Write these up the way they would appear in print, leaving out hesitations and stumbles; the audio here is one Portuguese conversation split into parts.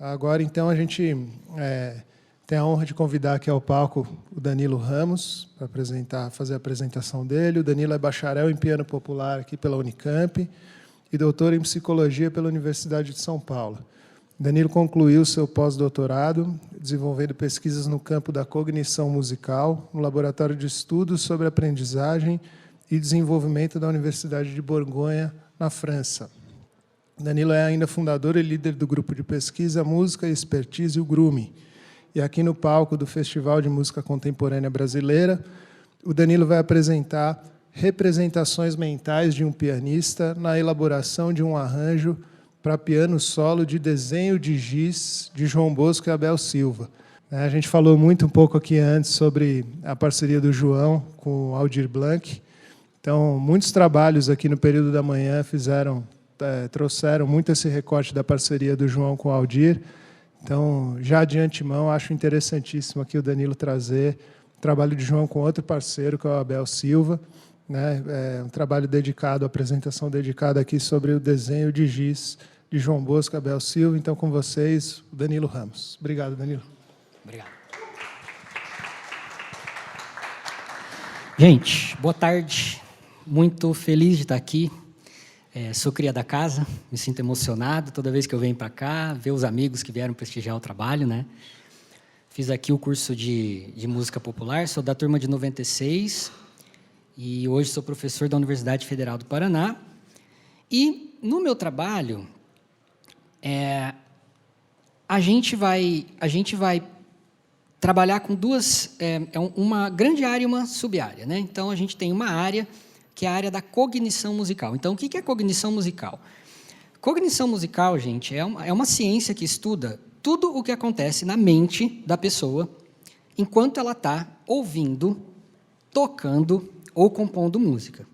Agora, então, a gente tem a honra de convidar aqui ao palco o Danilo Ramos para fazer a apresentação dele. O Danilo é bacharel em piano popular aqui pela Unicamp e doutor em psicologia pela Universidade de São Paulo. Danilo concluiu seu pós-doutorado, desenvolvendo pesquisas no campo da cognição musical, no Laboratório de Estudos sobre Aprendizagem e Desenvolvimento da Universidade de Borgonha, na França. Danilo é ainda fundador e líder do grupo de pesquisa Música e Expertise, o GRUME. E aqui no palco do Festival de Música Contemporânea Brasileira, o Danilo vai apresentar representações mentais de um pianista na elaboração de um arranjo para piano solo de Desenho de Giz, de João Bosco e Abel Silva. A gente falou um pouco aqui antes sobre a parceria do João com o Aldir Blanc. Então, muitos trabalhos aqui no período da manhã trouxeram muito esse recorte da parceria do João com o Aldir. Então, já de antemão, acho interessantíssimo aqui o Danilo trazer o trabalho de João com outro parceiro, que é o Abel Silva, né? Um trabalho dedicado, apresentação dedicada aqui sobre o Desenho de Giz, de João Bosco e Abel Silva. Então, com vocês, o Danilo Ramos. Obrigado, Danilo. Obrigado. Gente, boa tarde. Muito feliz de estar aqui. Sou cria da casa, me sinto emocionado toda vez que eu venho para cá, ver os amigos que vieram prestigiar o trabalho, né? Fiz aqui o curso de música popular, sou da turma de 96 e hoje sou professor da Universidade Federal do Paraná. E no meu trabalho, a gente vai trabalhar com uma grande área e uma sub-área, né? Então, a gente tem uma área que é a área da cognição musical. Então, o que é cognição musical? Cognição musical, gente, é uma ciência que estuda tudo o que acontece na mente da pessoa enquanto ela está ouvindo, tocando ou compondo música.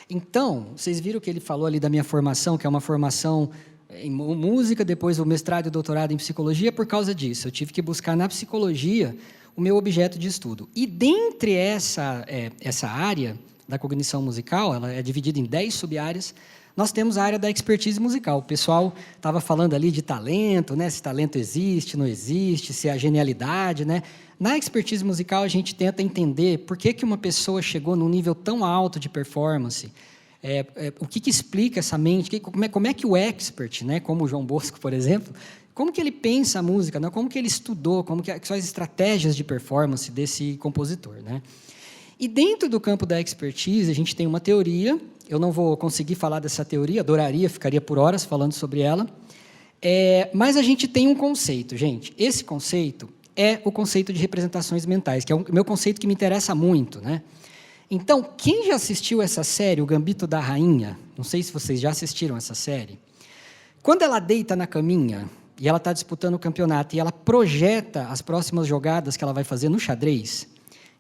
Então, vocês viram que ele falou ali da minha formação, que é uma formação em música, depois o mestrado e doutorado em psicologia, por causa disso. Eu tive que buscar na psicologia o meu objeto de estudo. E dentre essa área da cognição musical, ela é dividida em 10 sub-áreas, nós temos a área da expertise musical. O pessoal estava falando ali de talento, né? Se talento existe, não existe, se é a genialidade, né? Na expertise musical, a gente tenta entender por que uma pessoa chegou num nível tão alto de performance, o que explica essa mente, como é que o expert, né? Como o João Bosco, por exemplo, como que ele pensa a música, né? Como que ele estudou, como que são as estratégias de performance desse compositor, né? E dentro do campo da expertise, a gente tem uma teoria, eu não vou conseguir falar dessa teoria, adoraria, ficaria por horas falando sobre ela, mas a gente tem um conceito, gente. Esse conceito é o conceito de representações mentais, que é o meu conceito que me interessa muito, né? Então, quem já assistiu essa série, O Gambito da Rainha? Não sei se vocês já assistiram essa série. Quando ela deita na caminha e ela está disputando o campeonato e ela projeta as próximas jogadas que ela vai fazer no xadrez,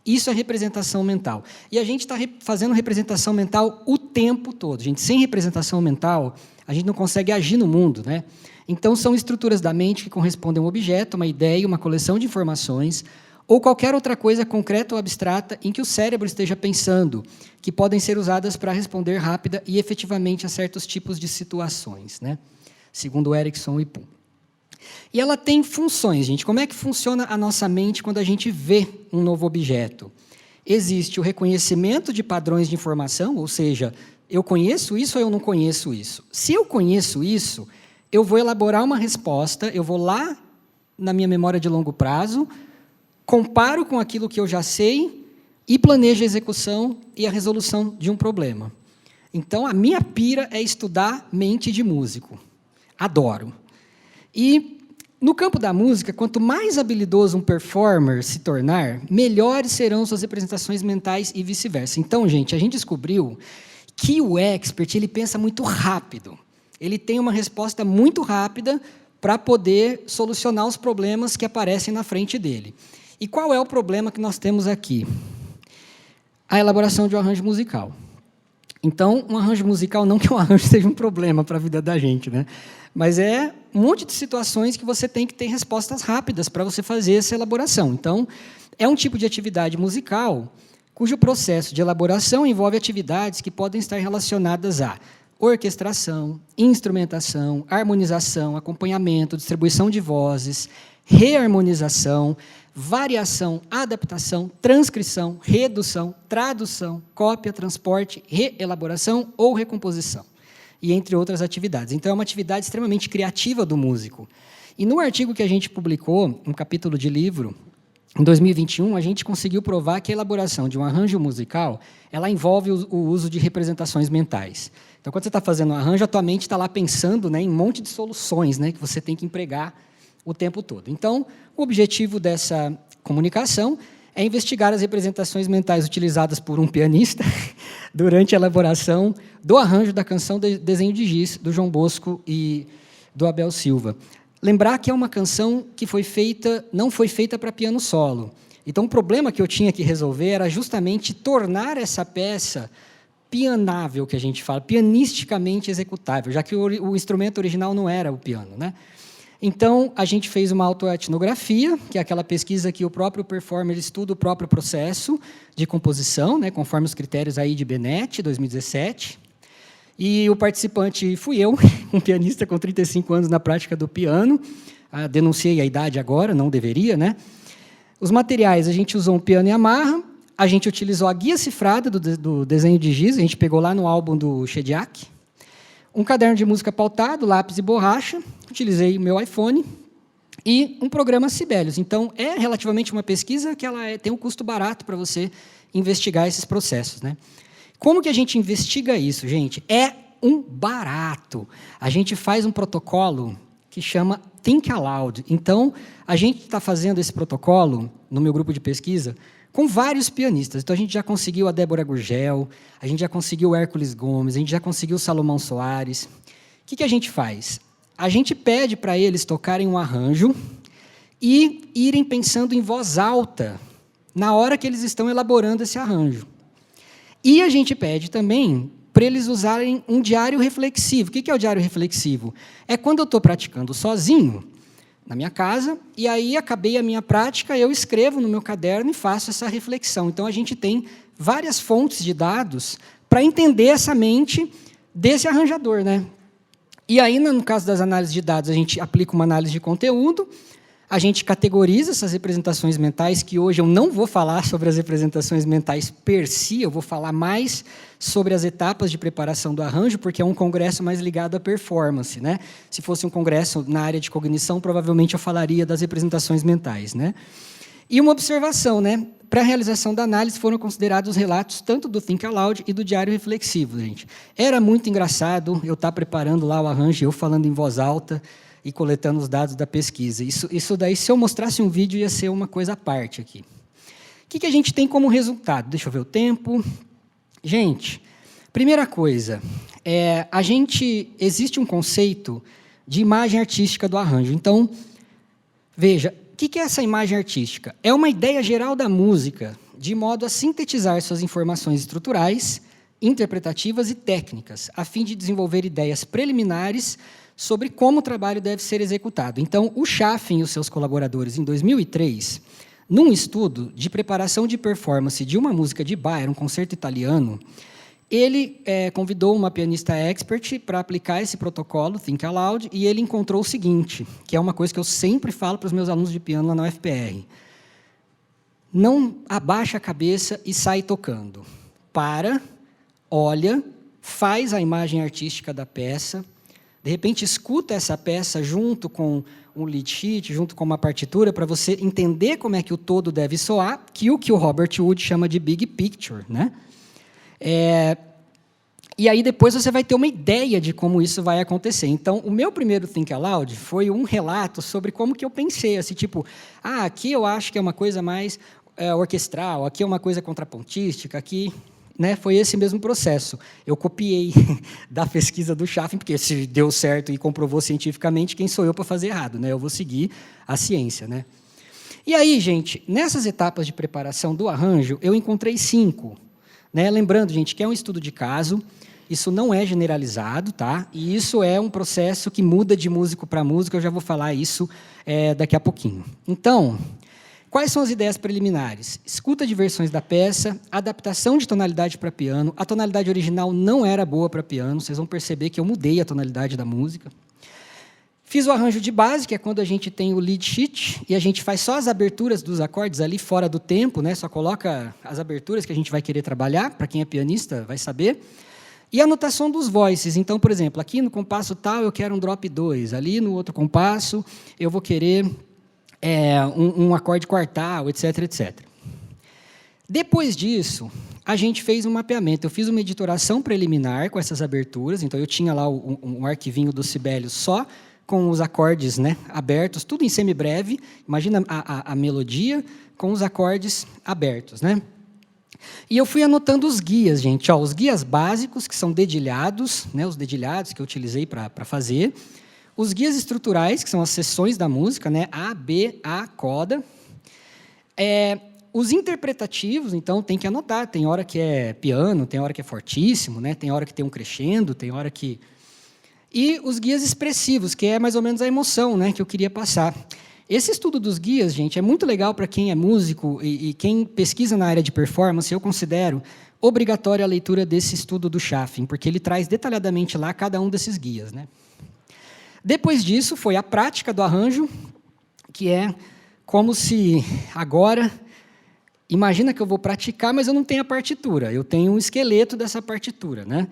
isso é representação mental. E a gente está fazendo representação mental o tempo todo. Gente, sem representação mental, a gente não consegue agir no mundo, né? Então, são estruturas da mente que correspondem a um objeto, uma ideia, uma coleção de informações, ou qualquer outra coisa concreta ou abstrata em que o cérebro esteja pensando, que podem ser usadas para responder rápida e efetivamente a certos tipos de situações, né? Segundo Erickson e Poole. E ela tem funções, gente. Como é que funciona a nossa mente quando a gente vê um novo objeto? Existe o reconhecimento de padrões de informação, ou seja, eu conheço isso ou eu não conheço isso? Se eu conheço isso, eu vou elaborar uma resposta, eu vou lá na minha memória de longo prazo, comparo com aquilo que eu já sei e planejo a execução e a resolução de um problema. Então, a minha pira é estudar mente de músico. Adoro. E, no campo da música, quanto mais habilidoso um performer se tornar, melhores serão suas representações mentais e vice-versa. Então, gente, a gente descobriu que o expert ele pensa muito rápido. Ele tem uma resposta muito rápida para poder solucionar os problemas que aparecem na frente dele. E qual é o problema que nós temos aqui? A elaboração de um arranjo musical. Então, um arranjo musical, não que um arranjo seja um problema para a vida da gente, né? Mas é um monte de situações que você tem que ter respostas rápidas para você fazer essa elaboração. Então, é um tipo de atividade musical cujo processo de elaboração envolve atividades que podem estar relacionadas a orquestração, instrumentação, harmonização, acompanhamento, distribuição de vozes, reharmonização, variação, adaptação, transcrição, redução, tradução, cópia, transporte, reelaboração ou recomposição, e entre outras atividades. Então, é uma atividade extremamente criativa do músico. E no artigo que a gente publicou, um capítulo de livro, em 2021, a gente conseguiu provar que a elaboração de um arranjo musical, ela envolve o uso de representações mentais. Então, quando você está fazendo um arranjo, a tua mente está lá pensando, né, em um monte de soluções, né, que você tem que empregar o tempo todo. Então, o objetivo dessa comunicação é investigar as representações mentais utilizadas por um pianista durante a elaboração do arranjo da canção Desenho de Giz, do João Bosco e do Abel Silva. Lembrar que é uma canção que não foi feita para piano solo. Então, o problema que eu tinha que resolver era justamente tornar essa peça pianável, que a gente fala, pianisticamente executável, já que o instrumento original não era o piano, né? Então, a gente fez uma autoetnografia, que é aquela pesquisa que o próprio performer estuda o próprio processo de composição, né, conforme os critérios aí de Bennett, 2017. E o participante fui eu, um pianista com 35 anos na prática do piano. Denunciei a idade agora, não deveria, né? Os materiais, a gente usou um piano Yamaha, a gente utilizou a guia cifrada do Desenho de Giz, a gente pegou lá no álbum do Shediac, um caderno de música pautado, lápis e borracha, utilizei o meu iPhone, e um programa Sibelius. Então, é relativamente uma pesquisa que ela tem um custo barato para você investigar esses processos, né? Como que a gente investiga isso, gente? É um barato. A gente faz um protocolo que chama Think Aloud. Então, a gente está fazendo esse protocolo, no meu grupo de pesquisa, com vários pianistas. Então, a gente já conseguiu a Débora Gurgel, a gente já conseguiu o Hércules Gomes, a gente já conseguiu o Salomão Soares. O que a gente faz? A gente pede para eles tocarem um arranjo e irem pensando em voz alta na hora que eles estão elaborando esse arranjo. E a gente pede também para eles usarem um diário reflexivo. O que é o diário reflexivo? É quando eu estou praticando sozinho, na minha casa, e aí acabei a minha prática, eu escrevo no meu caderno e faço essa reflexão. Então, a gente tem várias fontes de dados para entender essa mente desse arranjador, né? E aí, no caso das análises de dados, a gente aplica uma análise de conteúdo, a gente categoriza essas representações mentais, que hoje eu não vou falar sobre as representações mentais per si, eu vou falar mais sobre as etapas de preparação do arranjo, porque é um congresso mais ligado à performance, né? Se fosse um congresso na área de cognição, provavelmente eu falaria das representações mentais, né? E uma observação, né? Para a realização da análise foram considerados os relatos tanto do Think Aloud e do diário reflexivo, gente. Era muito engraçado eu estar preparando lá o arranjo, eu falando em voz alta e coletando os dados da pesquisa. Isso daí, se eu mostrasse um vídeo, ia ser uma coisa à parte aqui. O que a gente tem como resultado? Deixa eu ver o tempo. Gente, primeira coisa, existe um conceito de imagem artística do arranjo. Então, veja, o que é essa imagem artística? É uma ideia geral da música, de modo a sintetizar suas informações estruturais, interpretativas e técnicas, a fim de desenvolver ideias preliminares sobre como o trabalho deve ser executado. Então, o Schaffin e os seus colaboradores, em 2003, num estudo de preparação de performance de uma música de Bach, um concerto italiano, ele convidou uma pianista expert para aplicar esse protocolo, Think Aloud, e ele encontrou o seguinte, que é uma coisa que eu sempre falo para os meus alunos de piano lá na UFPR. Não abaixa a cabeça e sai tocando. Para, olha, faz a imagem artística da peça, de repente, escuta essa peça junto com um lead sheet, junto com uma partitura, para você entender como é que o todo deve soar, que o Robert Wood chama de big picture, né? E aí, depois, você vai ter uma ideia de como isso vai acontecer. Então, o meu primeiro Think Aloud foi um relato sobre como que eu pensei, assim, tipo, aqui eu acho que é uma coisa mais orquestral, aqui é uma coisa contrapontística, aqui... Né, foi esse mesmo processo. Eu copiei da pesquisa do Schaffin, porque se deu certo e comprovou cientificamente, quem sou eu para fazer errado? Né? Eu vou seguir a ciência. Né? E aí, gente, nessas etapas de preparação do arranjo, eu encontrei 5. Né? Lembrando, gente, que é um estudo de caso, isso não é generalizado, tá? E isso é um processo que muda de músico para músico, eu já vou falar isso daqui a pouquinho. Então, Quais são as ideias preliminares? Escuta de versões da peça, adaptação de tonalidade para piano. A tonalidade original não era boa para piano, vocês vão perceber que eu mudei a tonalidade da música. Fiz o arranjo de base, que é quando a gente tem o lead sheet, e a gente faz só as aberturas dos acordes ali fora do tempo, né? Só coloca as aberturas que a gente vai querer trabalhar, para quem é pianista vai saber. E a anotação dos voices. Então, por exemplo, aqui no compasso tal eu quero um drop 2, ali no outro compasso eu vou querer um acorde quartal, etc, etc. Depois disso, a gente fez um mapeamento. Eu fiz uma editoração preliminar com essas aberturas, então eu tinha lá um arquivinho do Sibelius só com os acordes, né, abertos, tudo em semibreve. Imagina a melodia com os acordes abertos, né? E eu fui anotando os guias, gente. Ó, os guias básicos, que são dedilhados, né, os dedilhados que eu utilizei para fazer. Os guias estruturais, que são as seções da música, né, A, B, A, coda. Os interpretativos, então, tem que anotar. Tem hora que é piano, tem hora que é fortíssimo, né, tem hora que tem um crescendo, tem hora que... E os guias expressivos, que é mais ou menos a emoção, né, que eu queria passar. Esse estudo dos guias, gente, é muito legal para quem é músico e quem pesquisa na área de performance. Eu considero obrigatória a leitura desse estudo do Schaffner, porque ele traz detalhadamente lá cada um desses guias, né? Depois disso, foi a prática do arranjo, que é como se agora... Imagina que eu vou praticar, mas eu não tenho a partitura. Eu tenho um esqueleto dessa partitura, né?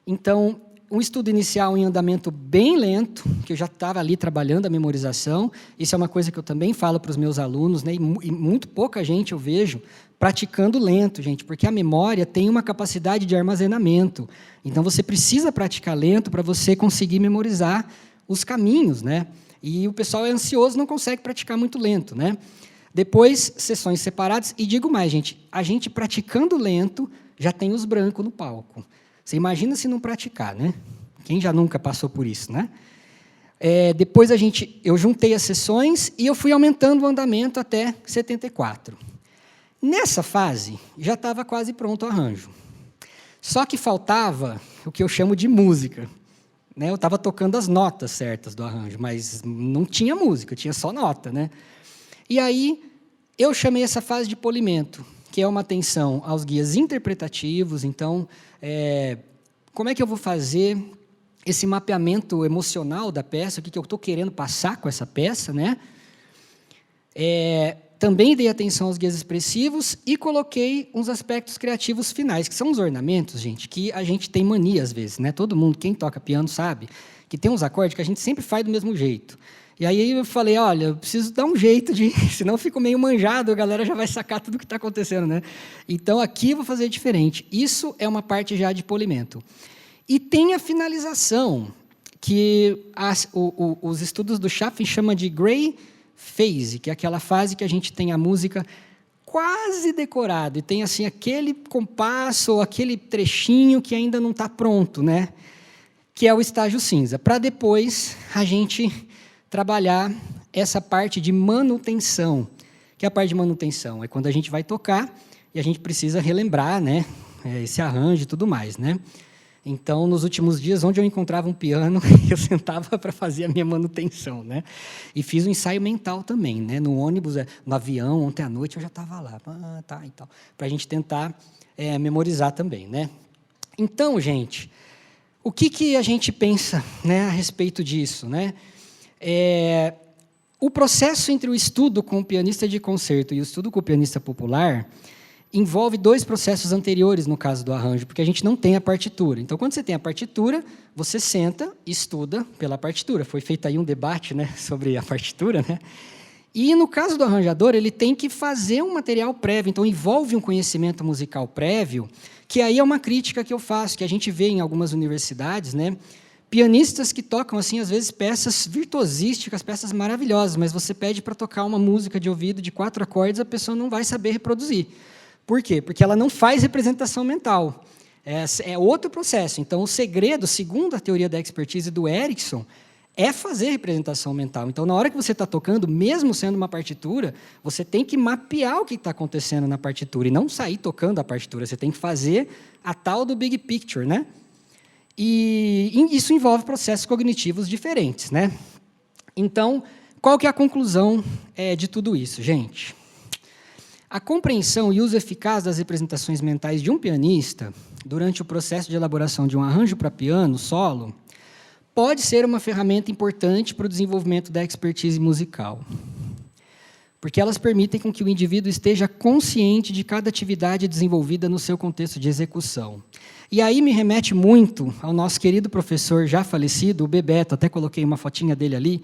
Então... um estudo inicial em andamento bem lento, que eu já estava ali trabalhando a memorização. Isso é uma coisa que eu também falo para os meus alunos, né? E muito pouca gente eu vejo praticando lento, gente, porque a memória tem uma capacidade de armazenamento. Então, você precisa praticar lento para você conseguir memorizar os caminhos, né? E o pessoal é ansioso, não consegue praticar muito lento, né? Depois, sessões separadas. E digo mais, gente, a gente praticando lento já tem os brancos no palco. Você imagina se não praticar, né? Quem já nunca passou por isso, né? Depois eu juntei as sessões e eu fui aumentando o andamento até 74. Nessa fase, já estava quase pronto o arranjo. Só que faltava o que eu chamo de música, né? Eu estava tocando as notas certas do arranjo, mas não tinha música, tinha só nota, né? E aí, eu chamei essa fase de polimento, que é uma atenção aos guias interpretativos. Então, como é que eu vou fazer esse mapeamento emocional da peça, o que eu estou querendo passar com essa peça, né? Também dei atenção aos guias expressivos e coloquei uns aspectos criativos finais, que são os ornamentos, gente, que a gente tem mania às vezes, né? Todo mundo, quem toca piano sabe, que tem uns acordes que a gente sempre faz do mesmo jeito. E aí eu falei, olha, eu preciso dar um jeito de... Senão eu fico meio manjado, a galera já vai sacar tudo o que está acontecendo, né? Então, aqui eu vou fazer diferente. Isso é uma parte já de polimento. E tem a finalização, que os estudos do Schaffner chamam de gray phase, que é aquela fase que a gente tem a música quase decorada, e tem assim, aquele compasso, ou aquele trechinho que ainda não está pronto, né? Que é o estágio cinza, para depois a gente... trabalhar essa parte de manutenção. Que é a parte de manutenção? É quando a gente vai tocar e a gente precisa relembrar, né, esse arranjo e tudo mais, né? Então, nos últimos dias, onde eu encontrava um piano, eu sentava para fazer a minha manutenção, né? E fiz um ensaio mental também, né? No ônibus, no avião, ontem à noite eu já estava lá, e tal, para a gente tentar memorizar também, né? Então, gente, o que a gente pensa, né, a respeito disso, né? O processo entre o estudo com o pianista de concerto e o estudo com o pianista popular envolve dois processos anteriores no caso do arranjo, porque a gente não tem a partitura. Então, quando você tem a partitura, você senta e estuda pela partitura. Foi feito aí um debate, né, sobre a partitura, né? E, no caso do arranjador, ele tem que fazer um material prévio, então envolve um conhecimento musical prévio, que aí é uma crítica que eu faço, que a gente vê em algumas universidades, né? Pianistas que tocam, assim, às vezes, peças virtuosísticas, peças maravilhosas, mas você pede para tocar uma música de ouvido de 4 acordes, a pessoa não vai saber reproduzir. Por quê? Porque ela não faz representação mental. É outro processo. Então, o segredo, segundo a teoria da expertise do Erickson, é fazer representação mental. Então, na hora que você está tocando, mesmo sendo uma partitura, você tem que mapear o que está acontecendo na partitura e não sair tocando a partitura. Você tem que fazer a tal do big picture, né? E isso envolve processos cognitivos diferentes, né? Então, qual que é a conclusão de tudo isso, gente? A compreensão e uso eficaz das representações mentais de um pianista, durante o processo de elaboração de um arranjo para piano solo, pode ser uma ferramenta importante para o desenvolvimento da expertise musical, porque elas permitem com que o indivíduo esteja consciente de cada atividade desenvolvida no seu contexto de execução. E aí me remete muito ao nosso querido professor já falecido, o Bebeto, até coloquei uma fotinha dele ali,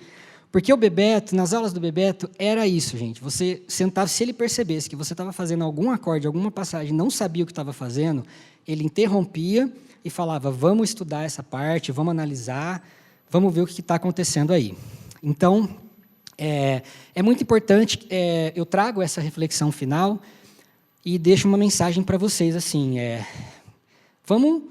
porque o Bebeto, nas aulas do Bebeto, era isso, gente. Você sentava, se ele percebesse que você estava fazendo algum acorde, alguma passagem, não sabia o que estava fazendo, ele interrompia e falava, vamos estudar essa parte, vamos analisar, vamos ver o que está acontecendo aí. Então, é muito importante, eu trago essa reflexão final e deixo uma mensagem para vocês, assim, vamos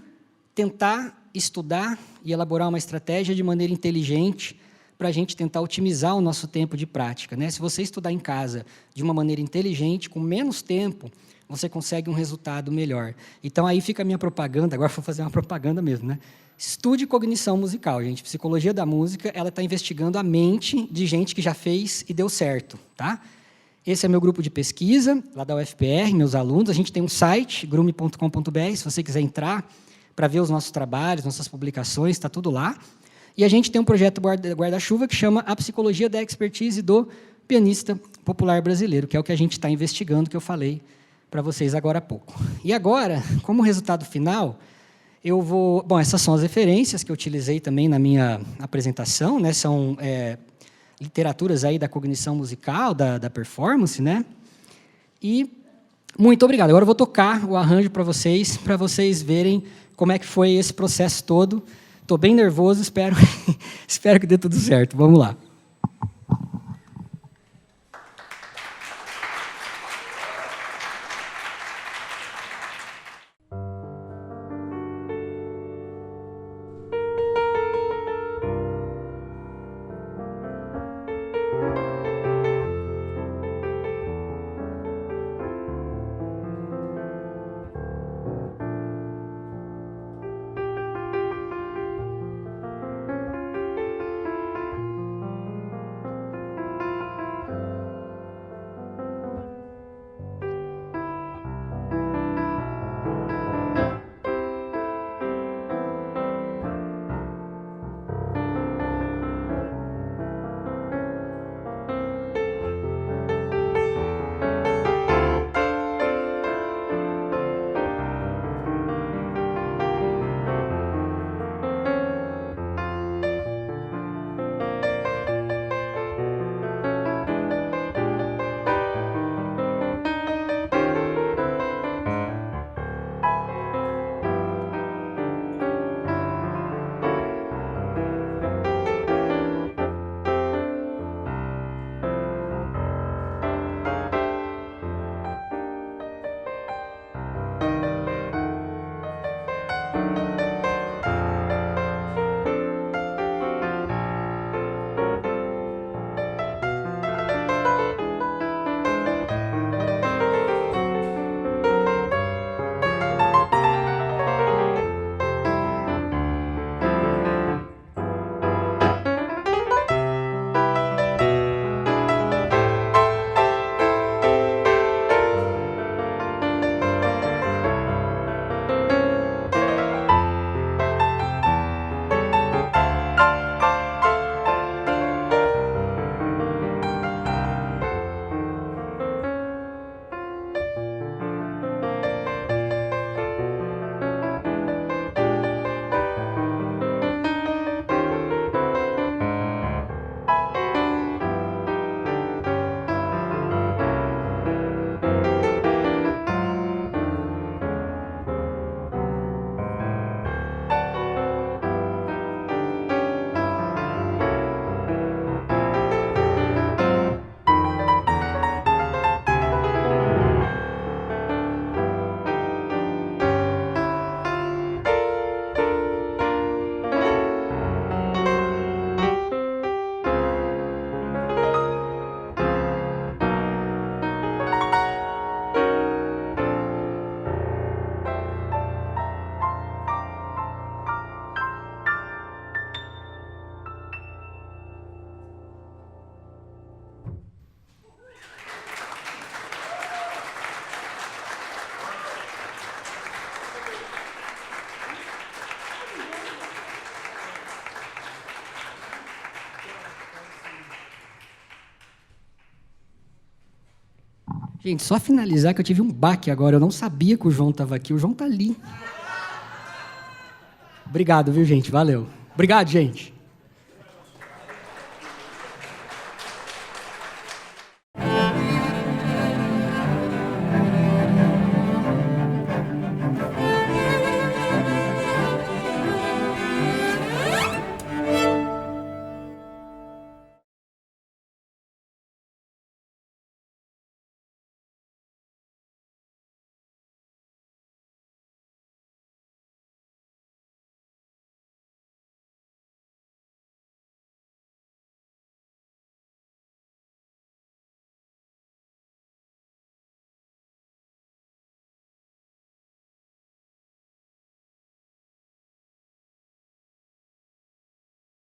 tentar estudar e elaborar uma estratégia de maneira inteligente para a gente tentar otimizar o nosso tempo de prática, né? Se você estudar em casa de uma maneira inteligente, com menos tempo, você consegue um resultado melhor. Então, aí fica a minha propaganda, agora vou fazer uma propaganda mesmo, né? Estude cognição musical, gente. Psicologia da música, ela está investigando a mente de gente que já fez e deu certo, tá? Esse é meu grupo de pesquisa, lá da UFPR, meus alunos. A gente tem um site, grume.com.br, se você quiser entrar para ver os nossos trabalhos, nossas publicações, está tudo lá. E a gente tem um projeto guarda-chuva que chama A Psicologia da Expertise do Pianista Popular Brasileiro, que é o que a gente está investigando, que eu falei para vocês agora há pouco. E agora, como resultado final, eu vou... Bom, essas são as referências que eu utilizei também na minha apresentação, né? São literaturas aí da cognição musical, da performance, né? E muito obrigado. Agora eu vou tocar o arranjo para vocês verem como é que foi esse processo todo. Estou bem nervoso, espero que dê tudo certo. Vamos lá. Gente, só finalizar que eu tive um baque agora. Eu não sabia que o João estava aqui. O João está ali. Obrigado, viu, gente? Valeu. Obrigado, gente.